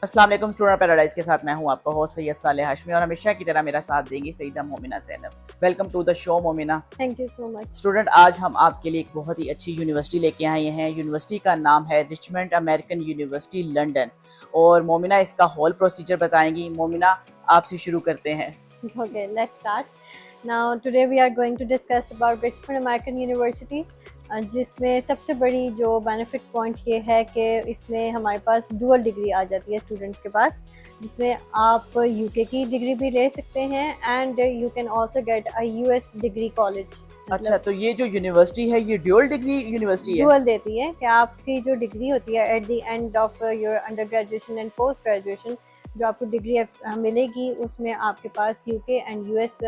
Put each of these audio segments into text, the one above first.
अस्सलाम वालेकुम student paradise के साथ मैं हूं आपका होस्ट सैयद साले हाशमी और हमेशा की तरह मेरा साथ देंगी Saeeda Momina Zainab. Welcome to the show Momina. Thank you so much. Student, आज हम आपके लिए एक बहुत ही अच्छी यूनिवर्सिटी लेके आए हैं। यूनिवर्सिटी का नाम है रिचमंड अमेरिकन यूनिवर्सिटी लंदन और मोमिना इसका होल प्रोसीजर बताएंगी। मोमिना, आपसे शुरू करते हैं। Okay, let's start. Now today we are going to discuss about Richmond American University, जिसमें सबसे बड़ी जो बेनिफिट पॉइंट ये है कि इसमें हमारे पास डुअल डिग्री आ जाती है स्टूडेंट्स के पास, जिसमें आप यूके की डिग्री भी ले सकते हैं and you can also get a US degree college. अच्छा, तो ये जो यूनिवर्सिटी है ये ड्यूअल डिग्री यूनिवर्सिटी है? डुअल देती है कि आपकी जो डिग्री होती है at the end of your under graduation and post graduation, जो आपको डिग्री मिलेगी उसमें आपके पास यूके एंड यूएस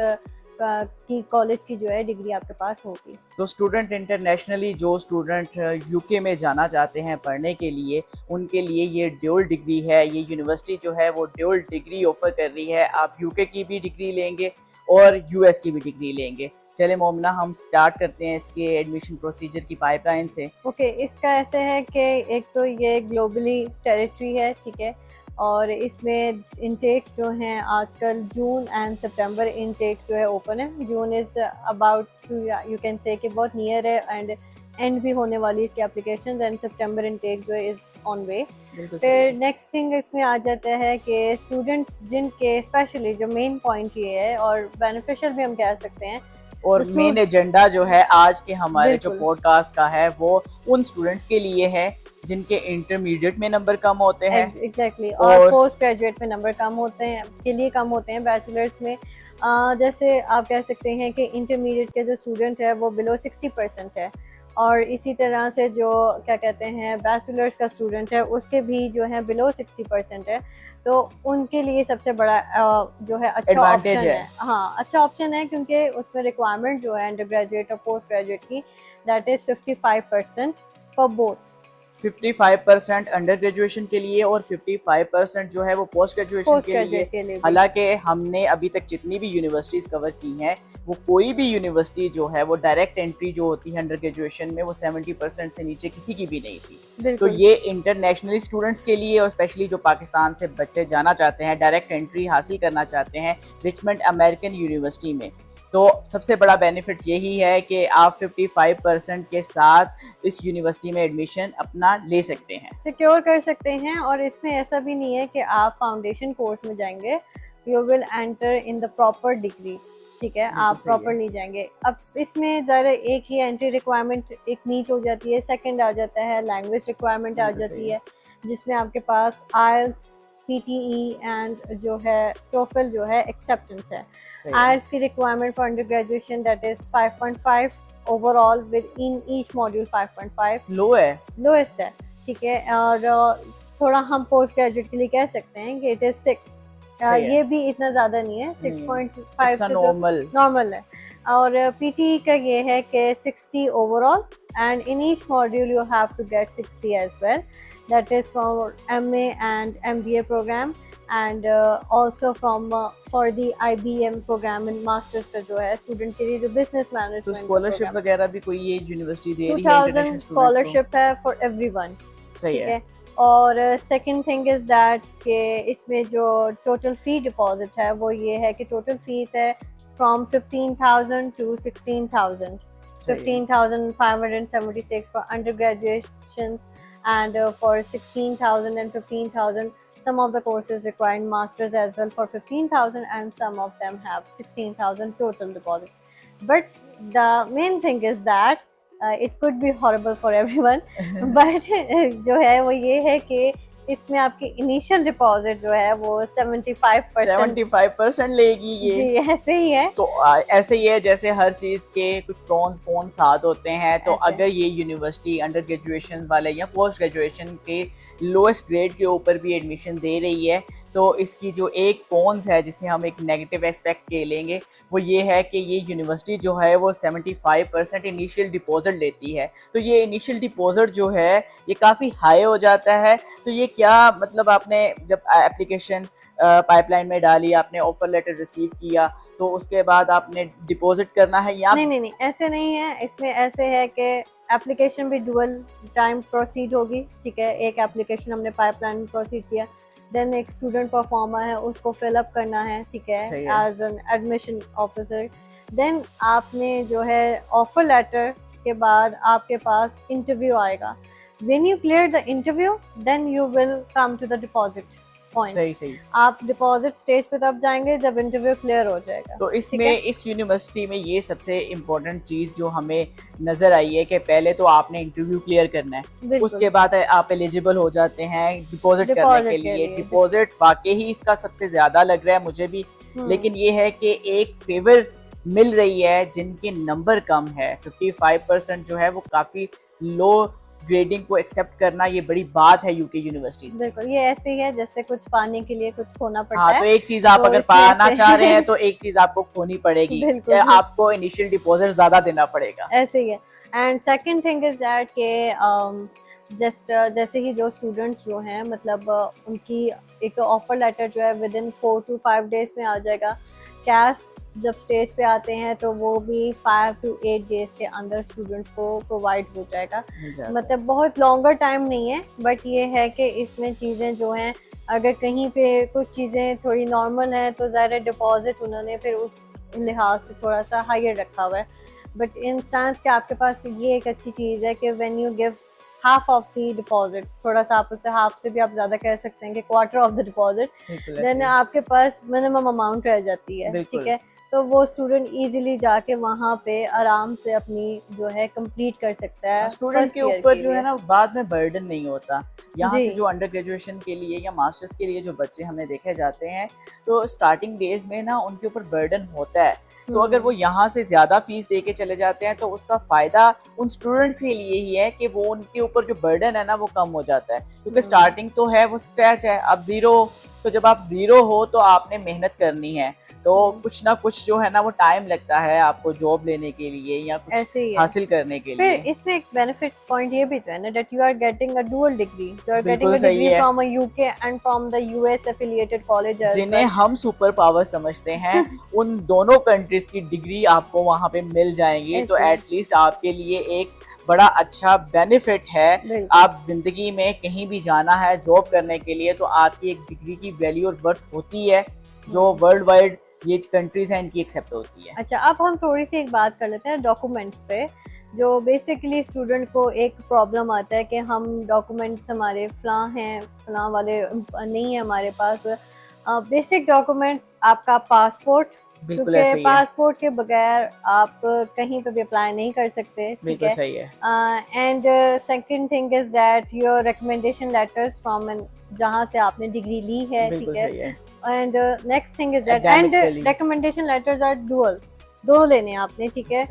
की कॉलेज की जो है डिग्री आपके पास होगी। तो स्टूडेंट इंटरनेशनली जो स्टूडेंट यूके में जाना चाहते हैं पढ़ने के लिए, उनके लिए ये ड्यूल डिग्री है। ये यूनिवर्सिटी जो है वो ड्यूल डिग्री ऑफर कर रही है। आप यूके की भी डिग्री लेंगे और यूएस की भी डिग्री लेंगे। चले मोमना, हम स्टार्ट करते हैं इसके एडमिशन प्रोसीजर की पाइपलाइन से। ओके, इसका ऐसे है कि एक तो ये ग्लोबली टेरिटरी है, ठीक है, और इसमें इनटेक्स जो हैं आजकल जून एंड सितंबर इनटेक जो है ओपन है। June is about to, you can say कि बहुत नियर है एंड एंड भी होने वाली इसकी एप्लीकेशन, एंड सितंबर इनटेक जो है इज़ ऑन वे। फिर नेक्स्ट थिंग इसमें आ जाता है कि स्टूडेंट्स जिनके स्पेशली जो मेन पॉइंट ये है और बेनिफिशियल भी हम कह सकते हैं, और मेन एजेंडा जो है आज के हमारे जो बिल्कुल पॉडकास्ट का है वो उन स्टूडेंट्स के लिए है जिनके इंटरमीडिएट में नंबर कम होते हैं। एग्जैक्टली, और पोस्ट ग्रेजुएट में नंबर कम होते हैं, के लिए कम होते हैं। बैचलर्स में जैसे आप कह सकते हैं कि इंटरमीडिएट के जो स्टूडेंट है वो बिलो 60% है, और इसी तरह से जो क्या कहते हैं बैचलर्स का स्टूडेंट है उसके भी जो है बिलो 60% है। तो उनके लिए सबसे बड़ा जो है अच्छा ऑप्शन है। हाँ, अच्छा ऑप्शन है क्योंकि उसमें रिक्वायरमेंट जो है अंडर ग्रेजुएट और पोस्ट ग्रेजुएट की, that is 55% for both. 55% under graduation के लिए और 55% जो है वो पोस्ट ग्रेजुएशन के लिए। हालांकि हमने अभी तक जितनी भी यूनिवर्सिटीज़ कवर की हैं वो कोई भी यूनिवर्सिटी जो है वो डायरेक्ट एंट्री जो होती है अंडर ग्रेजुएशन में वो 70% से नीचे किसी की भी नहीं थी। तो ये इंटरनेशनली स्टूडेंट्स के लिए और स्पेशली जो पाकिस्तान से बच्चे जाना चाहते हैं, डायरेक्ट एंट्री हासिल करना चाहते हैं रिचमंड अमेरिकन यूनिवर्सिटी में, तो सबसे बड़ा बेनिफिट यही है कि आप 55% के साथ इस यूनिवर्सिटी में एडमिशन अपना ले सकते हैं, सिक्योर कर सकते हैं। और इसमें ऐसा भी नहीं है कि आप फाउंडेशन कोर्स में जाएंगे, you will enter in the proper degree, ठीक है, आप प्रॉपर नहीं जाएंगे। अब इसमें ज़रा एक ही एंट्री रिक्वायरमेंट एक मीट हो जाती है, सेकंड आ जाता है लैंग्वेज रिक्वायरमेंट आ जाती है, जिसमें आपके पास आइल्स, पीटीई एंड जो है टोफल जो है एक्सेप्टेंस है। आइल्स की requirement for under graduation that is 5.5 overall with in each module 5.5 लो है, लोएस्ट है, ठीक है। और थोड़ा हम पोस्ट ग्रेजुएट के लिए कह सकते हैं कि इट इज 6, ये भी इतना ज़्यादा नहीं है, 6.5 नॉर्मल है। और पीटी का ये है कि 60 overall and in each module you have to get 60 as well, that is for MA and MBA program and also from for the IBM प्रोग्राम इन मास्टर्स का जो है स्टूडेंट के लिए जो बिजनेस मैनेजमेंट। तो स्कॉलरशिप वगैरह भी कोई ये यूनिवर्सिटी दे रही है? 2000 स्कॉलरशिप है फॉर एवरीवन, सही है। और सेकंड थिंग इज़ दैट कि इसमें जो टोटल फ़ी डिपॉजिट है वो ये है कि टोटल फीस है from 15,000 to 16,000, 15,576 for under graduation and for 16,000 and 15,000. Some of the courses require masters as well for 15,000 and some of them have 16,000 total deposit. But the main thing is that it could be horrible for everyone but जो है वो ये है कि इसमें आपकी initial deposit जो है वो 75% लेगी ये। जी, ऐसे ही है। तो ऐसे ही है जैसे हर चीज़ के कुछ प्रॉन्स कॉन्स साथ होते हैं। तो अगर ये यूनिवर्सिटी अंडर ग्रेजुएशन वाले या पोस्ट ग्रेजुएशन के लोएस्ट ग्रेड के ऊपर भी एडमिशन दे रही है तो इसकी जो एक कॉन्स है जिसे हम एक नेगेटिव एस्पेक्ट के लेंगे वो ये है कि ये यूनिवर्सिटी जो है वो 75% इनिशियल डिपॉजिट लेती है। तो ये इनिशियल डिपॉजिट जो है ये काफ़ी हाई हो जाता है। तो ये क्या मतलब, आपने जब एप्लीकेशन पाइपलाइन में डाली, आपने ऑफर लेटर रिसीव किया तो उसके बाद आपने डिपॉजिट करना है या नहीं, ऐसे नहीं है। इसमें ऐसे है कि एप्लीकेशन भी डुअल टाइम प्रोसीड होगी, ठीक है। एक एप्लीकेशन हमने पाइपलाइन में प्रोसीड किया, देन एक स्टूडेंट परफॉर्मर है, उसको फिलअप करना है, ठीक है, सही है। As an admission officer. Then आपने जो है ऑफर लेटर के बाद आपके पास इंटरव्यू आएगा। When you clear the interview then you will come to the deposit point. सही सही। आप डिपॉजिट स्टेज पे तब जाएंगे जब इंटरव्यू क्लियर हो जाएगा। तो ठीक इसमें है, इस यूनिवर्सिटी में ये सबसे इम्पोर्टेंट चीज़ जो हमें नज़र आई है कि पहले तो आपने इंटरव्यू क्लियर करना है, बिल्कुल उसके बाद आप एलिजिबल हो जाते हैं डिपॉजिट करने के डिपॉजिट के लिए। लिए। डिपॉजिट वाकई ही इसका सबसे ज़्यादा लग रहा है मुझे भी, लेकिन ये है कि एक फेवर मिल रही है जिनके नंबर कम है। 55% जो है वो काफ़ी लो ग्रेडिंग को एक्सेप्ट करना, ये बड़ी बात है यूके यूनिवर्सिटीज़ में। बिल्कुल, ये ऐसे ही है जैसे कुछ पाने के लिए कुछ खोना पड़ता हाँ, है, तो एक चीज आप तो अगर इसमें पाना से चाह रहे हैं तो एक चीज आपको खोनी पड़ेगी। बिल्कुल आपको इनिशियल डिपॉजिट ज्यादा देना पड़ेगा। ऐसे ही है। And second thing is that के जस्ट जैसे ही जो स्टूडेंट्स जो हैं मतलब उनकी एक ऑफर लेटर जो है विद इन 4 to 5 डेज में आ जाएगा। कैश जब स्टेज पे आते हैं तो वो भी 5 to 8 डेज के अंदर स्टूडेंट्स को प्रोवाइड हो जाएगा। मतलब बहुत लॉन्गर टाइम नहीं है, बट ये है कि इसमें चीज़ें जो हैं अगर कहीं पे कुछ चीज़ें थोड़ी नॉर्मल हैं तो ज़्यादा डिपॉजिट उन्होंने फिर उस लिहाज से थोड़ा सा हायर रखा हुआ है। बट इन सेंस कि आपके पास ये एक अच्छी चीज़ है कि when you give half of the deposit, थोड़ा सा आप उससे हाफ से भी आप ज़्यादा कह सकते हैं कि quarter of the deposit, then आपके पास मिनिमम अमाउंट रह जाती है। ठीक है, तो वो स्टूडेंट इजीली जाके वहाँ पे आराम से अपनी जो है कंप्लीट कर सकता है। स्टूडेंट के ऊपर जो है ना बाद में बर्डन नहीं होता। यहाँ से जो अंडर ग्रेजुएशन के लिए या मास्टर्स के लिए जो बच्चे हमें देखे जाते हैं तो स्टार्टिंग डेज में ना उनके ऊपर बर्डन होता है। तो अगर वो यहाँ से ज्यादा फीस दे के चले जाते हैं तो उसका फायदा उन स्टूडेंट्स के लिए ही है कि वो उनके ऊपर जो बर्डन है ना वो कम हो जाता है, क्योंकि स्टार्टिंग तो है वो स्क्रैच है, अब जीरो। तो जब आप जीरो हो तो आपने मेहनत करनी है, तो कुछ ना कुछ जो है ना वो टाइम लगता है आपको जॉब लेने के लिए या कुछ हासिल करने के लिए। फिर इसमें एक बेनिफिट पॉइंट ये भी तो है ना that you are getting a dual degree, you are getting a degree from a UK and from the US affiliated college, जिन्हें हम सुपर पावर समझते हैं उन दोनों कंट्रीज की डिग्री आपको वहां पे मिल जाएंगी। तो एटलीस्ट आपके लिए एक बड़ा अच्छा बेनिफिट है। आप जिंदगी में कहीं भी जाना है जॉब करने के लिए तो आपकी एक डिग्री की वैल्यू और वर्थ होती है जो वर्ल्ड वाइड ये कंट्रीज हैं इनकी एक्सेप्ट होती है। अच्छा, अब हम थोड़ी सी एक बात कर लेते हैं डॉक्यूमेंट्स पे। जो बेसिकली स्टूडेंट को एक प्रॉब्लम आता है कि हम डॉक्यूमेंट्स हमारे फलां हैं, फलां वाले नहीं है हमारे पास। बेसिक डॉक्यूमेंट्स आपका पासपोर्ट, क्योंकि पासपोर्ट के बगैर आप कहीं पे भी अप्लाई नहीं कर सकते। ठीक है, सही है। And second thing is that your recommendation letters from जहाँ से आपने डिग्री ली है। ठीक है, and next thing is that and recommendation letters are dual, दो लेने हैं आपने। ठीक है,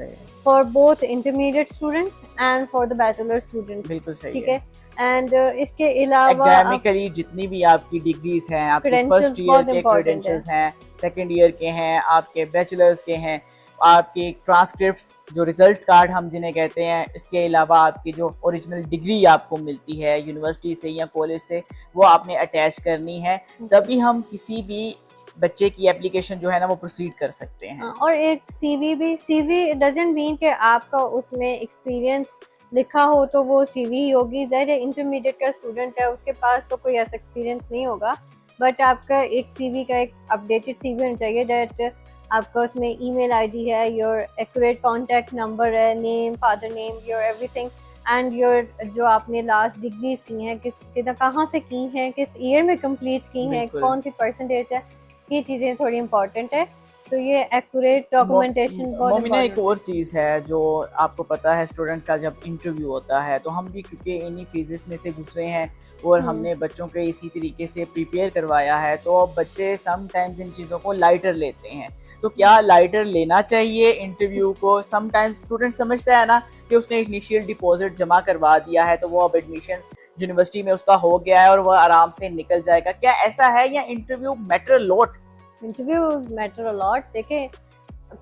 for both intermediate students and for the bachelor students. बिल्कुल सही ठीक है, एंड इसके अलावा एकेडमिकली जितनी भी आपकी डिग्रीज हैं, आपके फर्स्ट ईयर के क्रेडेंशियल्स हैं, सेकंड ईयर के हैं, आपके बैचलर्स के हैं, आपके ट्रांसक्रिप्ट्स जो रिजल्ट कार्ड हम जिन्हें कहते हैं, इसके अलावा आपकी जो ओरिजिनल डिग्री आपको मिलती है यूनिवर्सिटी से या कॉलेज से वो आपने अटैच करनी है, तभी हम किसी भी बच्चे की एप्लीकेशन जो है ना वो प्रोसीड कर सकते हैं। और एक सीवी भी, सीवी डजंट मीन कि आपका उसमें एक्सपीरियंस लिखा हो तो वो सीवी ही होगी। ज़ाहिर है इंटरमीडिएट का स्टूडेंट है उसके पास तो कोई ऐसा एक्सपीरियंस नहीं होगा, बट आपका एक सीवी का एक अपडेटेड सीवी होना चाहिए डेट आपका उसमें ईमेल आईडी है, योर एक्यूरेट कॉन्टैक्ट नंबर है, name, father name, your everything and your जो आपने लास्ट डिग्रीज की हैं कहाँ से की हैं, किस ईयर में कंप्लीट की हैं, कौन सी परसेंटेज है, ये चीज़ें थोड़ी इंपॉर्टेंट है। तो ये एक्यूरेट डॉक्यूमेंटेशन बहुत मोमिना एक और चीज़ है जो आपको पता है, स्टूडेंट का जब इंटरव्यू होता है तो हम भी क्योंकि इन्हीं फेजेस में से गुजरे हैं और हमने बच्चों को इसी तरीके से प्रिपेयर करवाया है, तो बच्चे समटाइम्स इन चीज़ों को लाइटर लेते हैं। तो क्या लाइटर लेना चाहिए इंटरव्यू को? समटाइम्स स्टूडेंट समझता है ना कि उसने इनिशियल डिपॉजिट जमा करवा दिया है तो वो अब एडमिशन यूनिवर्सिटी में उसका हो गया है और वह आराम से निकल जाएगा। क्या ऐसा है या interview matter lot? Interviews matter a lot. देखिए,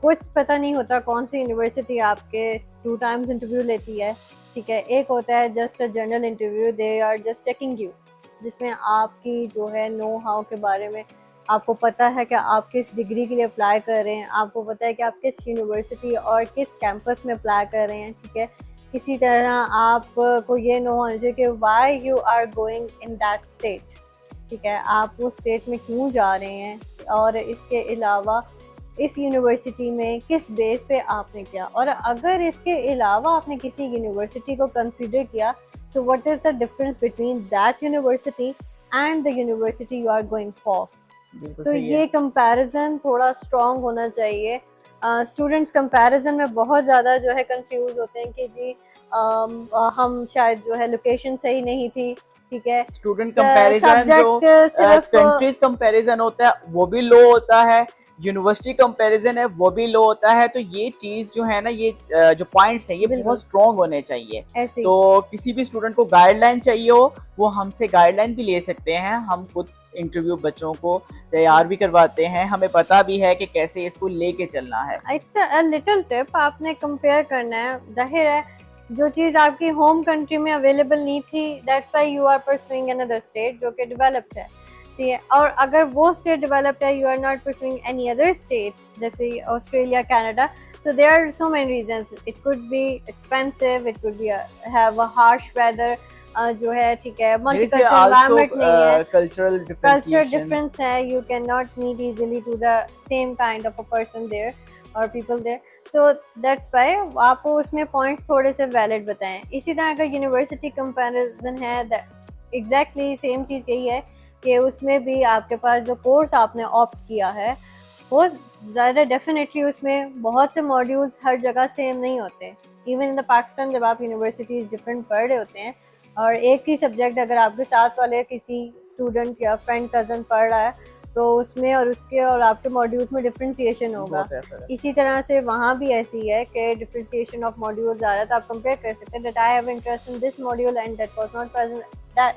कुछ पता नहीं होता कौन सी यूनिवर्सिटी आपके 2 टाइम्स इंटरव्यू लेती है। ठीक है, एक होता है just a general interview, they are just checking you, जिसमें आपकी जो है नो हाउ के बारे में आपको पता है कि आप किस डिग्री के लिए अप्लाई कर रहे हैं, आपको पता है कि आप किस यूनिवर्सिटी और किस कैंपस में अप्लाई कर रहे हैं। ठीक है, इसी तरह आपको ये नो होना चाहिए कि why you are going in that state. ठीक है, आप वो स्टेट में क्यों जा रहे हैं, और इसके अलावा इस यूनिवर्सिटी में किस बेस पे आपने किया, और अगर इसके अलावा आपने किसी यूनिवर्सिटी को कंसिडर किया, so what is the difference between that university and the university you are going for. बिल्कुल तो सही ये है। कंपैरिजन थोड़ा स्ट्रॉन्ग होना चाहिए। स्टूडेंट्स कंपैरिजन में बहुत ज़्यादा जो है कंफ्यूज होते हैं कि जी हम शायद जो है लोकेशन सही नहीं थी, ठीक है, स्टूडेंट कंपैरिजन जो सब्जेक्ट सिर्फ कंट्रीज कंपैरिजन होता है वो भी लो होता है, यूनिवर्सिटी कंपैरिजन है वो भी लो होता है। तो ये चीज जो है ना, ये जो पॉइंट्स हैं ये बिल्कुल। बहुत स्ट्रॉन्ग होने चाहिए। ऐसे ही। तो किसी भी स्टूडेंट को गाइडलाइन चाहिए हो, वो हमसे गाइडलाइन भी ले सकते हैं। हम खुद इंटरव्यू बच्चों को तैयार भी करवाते हैं, हमें पता भी है कि कैसे इसको लेके चलना है। इट्स अ लिटिल टिप, आपने कंपेयर करना है। जाहिर है जो चीज़ आपकी होम कंट्री में अवेलेबल नहीं थी, that's why you are pursuing another state जो कि डेवलप्ड है, सी है। और अगर वो स्टेट डेवलप्ड है, you are not pursuing any other state जैसे Australia, Canada, so there are so many reasons. It could be expensive, it could be have a harsh weather, जो है, ठीक है, multicultural environment नहीं है, कल्चरल culture difference है, you cannot meet easily to the same kind of a person there or people there, so that's why आपको उसमें points थोड़े से valid बताएं। इसी तरह अगर university comparison है, exactly same चीज़ यही है कि उसमें भी आपके पास जो कोर्स आपने ऑप्ट किया है वो ज़्यादा डेफिनेटली उसमें बहुत से मॉड्यूल्स हर जगह सेम नहीं होते। इवन इन द पाकिस्तान जब आप यूनिवर्सिटीज़ डिफरेंट पढ़ रहे होते हैं और एक ही सब्जेक्ट अगर आपके साथ वाले किसी स्टूडेंट या फ्रेंड कज़न पढ़ रहा है तो उसमें और उसके और आपके मॉड्यूल्स में डिफ्रेंसिएशन होगा। इसी तरह से वहाँ भी ऐसी है कि डिफ्रेंसिएशन ऑफ मॉड्यूल्स आ रहा है, तो आप कंपेयर कर सकते हैं that I have interest in this module and that was not present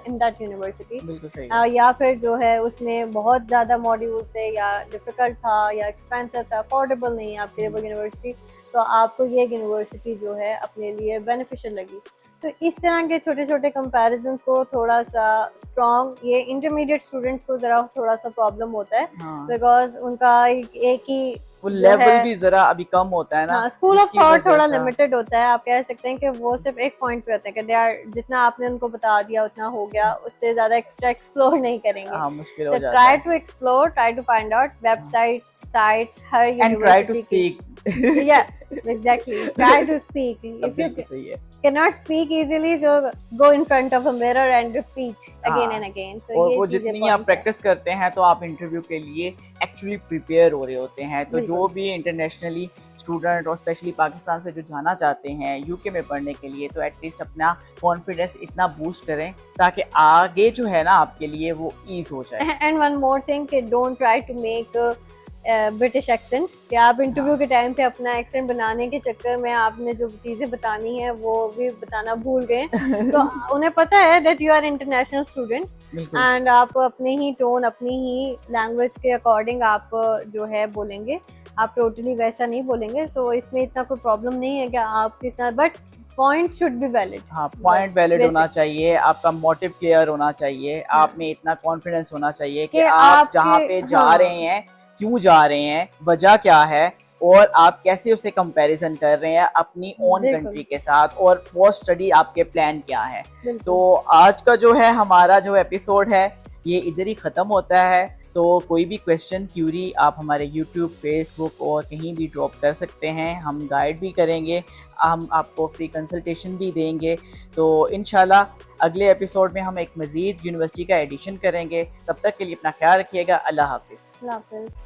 in that university. बिल्कुल सही है। या फिर जो है उसमें बहुत ज़्यादा मॉड्यूल्स थे या डिफ़िकल्ट था या एक्सपेंसिव था, अफोर्डेबल नहीं है आपके लिए वो यूनिवर्सिटी, तो आपको ये यूनिवर्सिटी जो है अपने लिए बेनिफिशियल लगी। तो इस तरह के छोटे छोटे कंपैरिजंस को थोड़ा सा स्ट्रॉन्ग, ये इंटरमीडिएट स्टूडेंट्स को ज़रा थोड़ा सा प्रॉब्लम होता है, बिकॉज उनका एक ही वो लेवल भी जरा अभी कम होता है ना। हाँ, स्कूल ऑफ थॉट थोड़ा लिमिटेड होता है। आप कह सकते हैं कि वो सिर्फ एक पॉइंट पे होते हैं कि दे आर, जितना आपने उनको बता दिया उतना हो गया, उससे ज्यादा एक्स्ट्रा एक्सप्लोर नहीं करेंगे। हाँ, मुश्किल हो जाता है। Try to explore, try to find out websites, sites, हर and try to speak. Yeah, exactly. Try to speak. If you सही है। cannot speak easily, so go in front of a mirror and repeat again and again. So और ये वो चीजें जितनी आप points practice करते हैं तो आप इंटरव्यू के लिए एक्चुअली प्रिपेयर हो रहे होते हैं। तो जो भी इंटरनेशनली स्टूडेंट और स्पेशली पाकिस्तान से जो जाना चाहते हैं यूके में पढ़ने के लिए, तो एटलीस्ट अपना कॉन्फिडेंस इतना बूस्ट करें ताकि आगे जो है ना आपके लिए वो ईज हो जाए। हैं। And one more thing कि don't try to make British accent, कि आप इंटरव्यू के टाइम पे अपना एक्सेंट बनाने के चक्कर में आपने जो चीज़ें बतानी है वो भी बताना भूल गए। तो उन्हें पता है that you are international student and आप अपने ही टोन, अपनी ही लैंग्वेज के अकॉर्डिंग आप जो है बोलेंगे, आप टोटली वैसा नहीं बोलेंगे। सो इसमें इतना कोई प्रॉब्लम नहीं है कि आप किस तरह, but point should be valid. हाँ, पॉइंट वैलिड होना चाहिए, आपका मोटिव क्लियर होना चाहिए, आप में इतना कॉन्फिडेंस होना चाहिए कि आप जहाँ पे जा रहे हैं, क्यों जा रहे हैं, वजह क्या है, और आप कैसे उसे कंपैरिजन कर रहे हैं अपनी ओन कंट्री के साथ, और पोस्ट स्टडी आपके प्लान क्या है। तो आज का जो है हमारा जो एपिसोड है ये इधर ही ख़त्म होता है। तो कोई भी क्वेश्चन, क्यूरी आप हमारे यूट्यूब, फेसबुक और कहीं भी ड्रॉप कर सकते हैं, हम गाइड भी करेंगे, हम आपको फ्री कंसल्टेशन भी देंगे। तो इंशाल्लाह अगले एपिसोड में हम एक मज़ीद यूनिवर्सिटी का एडिशन करेंगे। तब तक के लिए अपना ख्याल रखिएगा। अल्लाह हाफिज़।